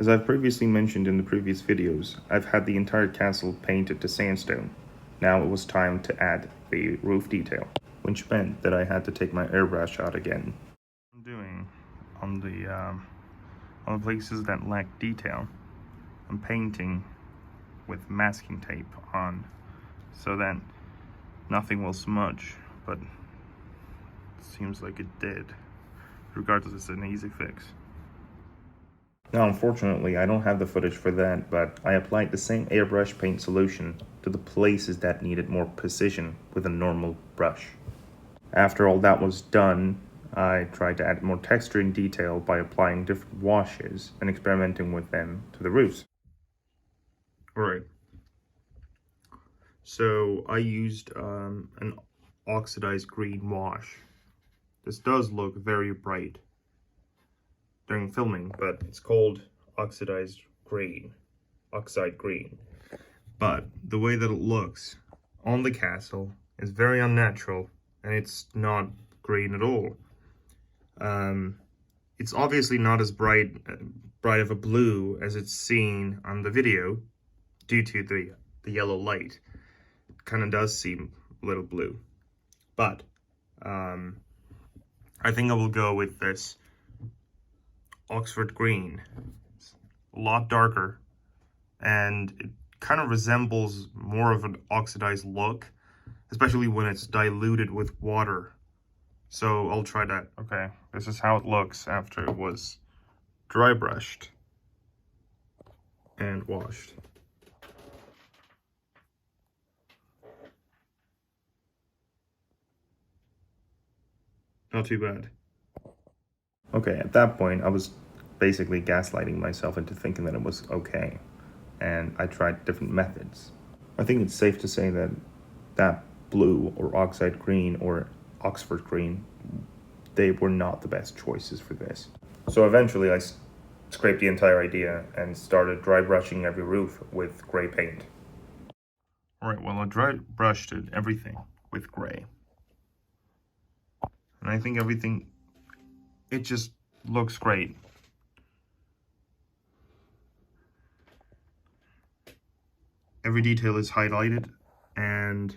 As I've previously mentioned in the previous videos, I've had the entire castle painted to sandstone. Now it was time to add the roof detail, which meant that I had to take my airbrush out again. I'm doing on the places that lack detail, I'm painting with masking tape on so that nothing will smudge, but it seems like it did. Regardless, it's an easy fix. Now, unfortunately, I don't have the footage for that, but I applied the same airbrush paint solution to the places that needed more precision with a normal brush. After all that was done, I tried to add more texture and detail by applying different washes and experimenting with them to the roofs. Alright, so I used an oxidized green wash. This does look very bright during filming, but it's called oxide green. But the way that it looks on the castle is very unnatural, and it's not green at all. It's obviously not as bright of a blue as it's seen on the video due to the yellow light. It kind of does seem a little blue, but I think I will go with this Oxford green. It's a lot darker, and it kind of resembles more of an oxidized look, especially when it's diluted with water. So I'll try that. Okay, this is how it looks after it was dry brushed and washed. Not too bad. Okay, at that point, I was basically gaslighting myself into thinking that it was okay, and I tried different methods. I think it's safe to say that that blue or oxide green or Oxford green, they were not the best choices for this. So eventually I scraped the entire idea and started dry brushing every roof with gray paint. Alright, well, I dry brushed everything with gray. And I think everything, it just looks great. Every detail is highlighted, and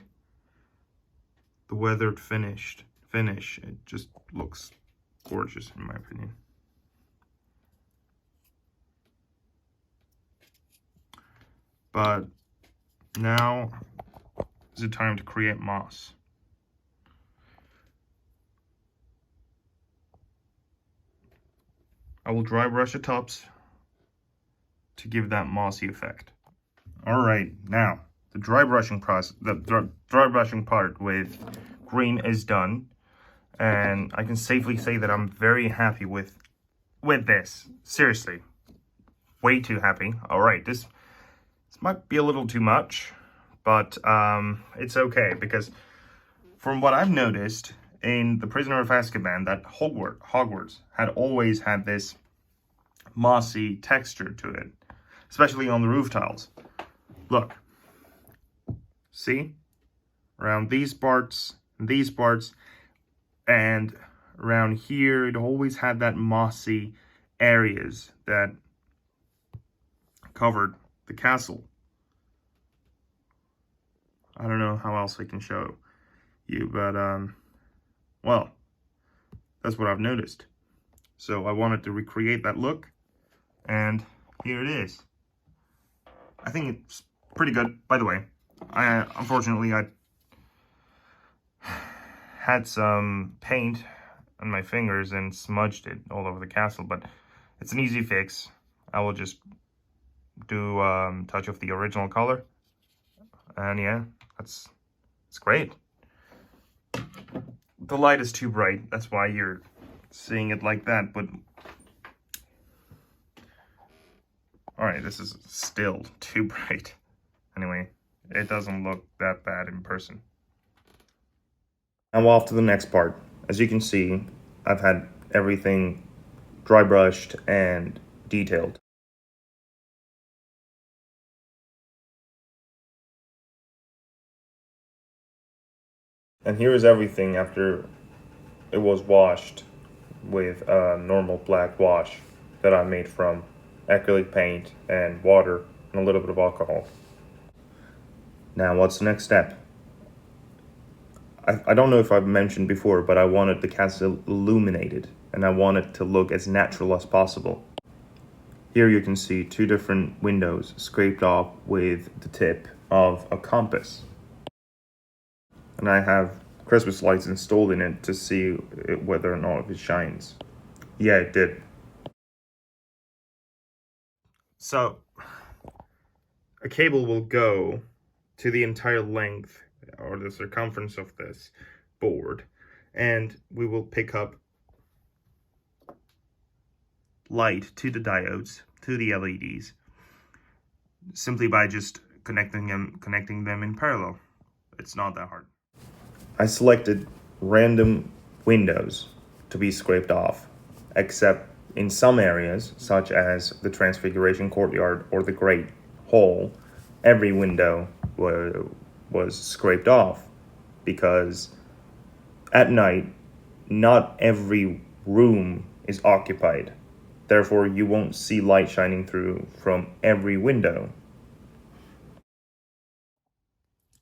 the weathered finish, it just looks gorgeous in my opinion. But now is the time to create moss. I will dry brush the tops to give that mossy effect. Alright, now the dry brushing process, the dry brushing part with green is done, and I can safely say that I'm very happy with this. Seriously, way too happy. Alright, this might be a little too much, but it's okay, because from what I've noticed in The Prisoner of Azkaban, that Hogwarts had always had this mossy texture to it, especially on the roof tiles. Look, see? Around these parts, and around here, it always had that mossy areas that covered the castle. I don't know how else I can show you, but, well, that's what I've noticed. So I wanted to recreate that look, and here it is. I think it's pretty good. By the way, unfortunately I had some paint on my fingers and smudged it all over the castle, but it's an easy fix. I will just do a touch of the original color, and yeah, it's great. The light is too bright, that's why you're seeing it like that, but alright, this is still too bright. Anyway, it doesn't look that bad in person. I'm off to the next part. As you can see, I've had everything dry brushed and detailed. And here is everything after it was washed with a normal black wash that I made from acrylic paint, and water, and a little bit of alcohol. Now, what's the next step? I don't know if I've mentioned before, but I wanted the castle illuminated, and I want it to look as natural as possible. Here you can see two different windows scraped off with the tip of a compass. And I have Christmas lights installed in it to see whether or not it shines. Yeah, it did. So, a cable will go to the entire length or the circumference of this board, and we will pick up light to the diodes, to the LEDs, simply by just connecting them in parallel. It's not that hard. I selected random windows to be scraped off, except in some areas, such as the Transfiguration Courtyard or the Great Hall, every window was scraped off because at night, not every room is occupied. Therefore, you won't see light shining through from every window.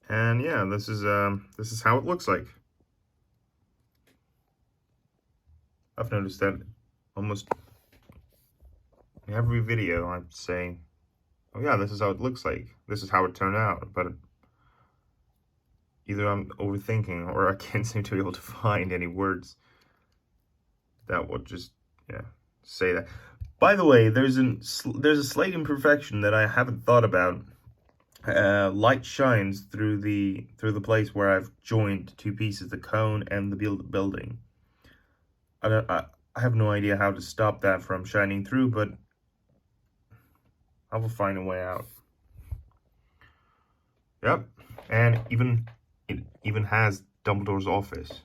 And yeah, this is how it looks like. I've noticed that almost in every video I say, oh yeah, this is how it looks like. This is how it turned out. But either I'm overthinking or I can't seem to be able to find any words that would just, say that. By the way, there's a slight imperfection that I haven't thought about. Light shines through the place where I've joined two pieces, the cone and the building. I have no idea how to stop that from shining through, but I will find a way out. Yep, and it even has Dumbledore's office.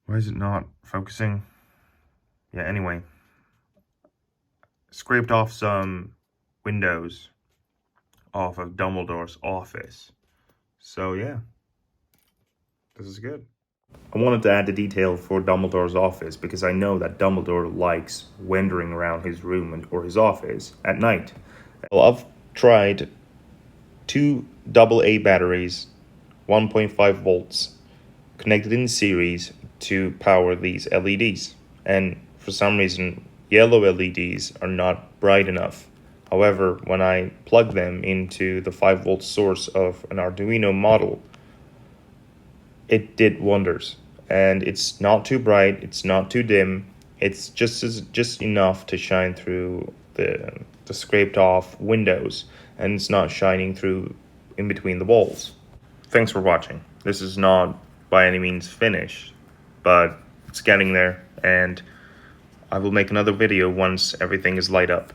Why is it not focusing? Yeah, anyway. Scraped off some windows off of Dumbledore's office. So yeah, this is good. I wanted to add the detail for Dumbledore's office because I know that Dumbledore likes wandering around his room or his office at night. Well, I've tried 2 AA batteries, 1.5 volts, connected in series to power these LEDs. And for some reason, yellow LEDs are not bright enough. However, when I plug them into the 5-volt source of an Arduino model, it did wonders. And it's not too bright, it's not too dim, it's just enough to shine through the scraped off windows, and it's not shining through in between the walls. Thanks for watching. This is not by any means finished, but it's getting there, and I will make another video once everything is light up.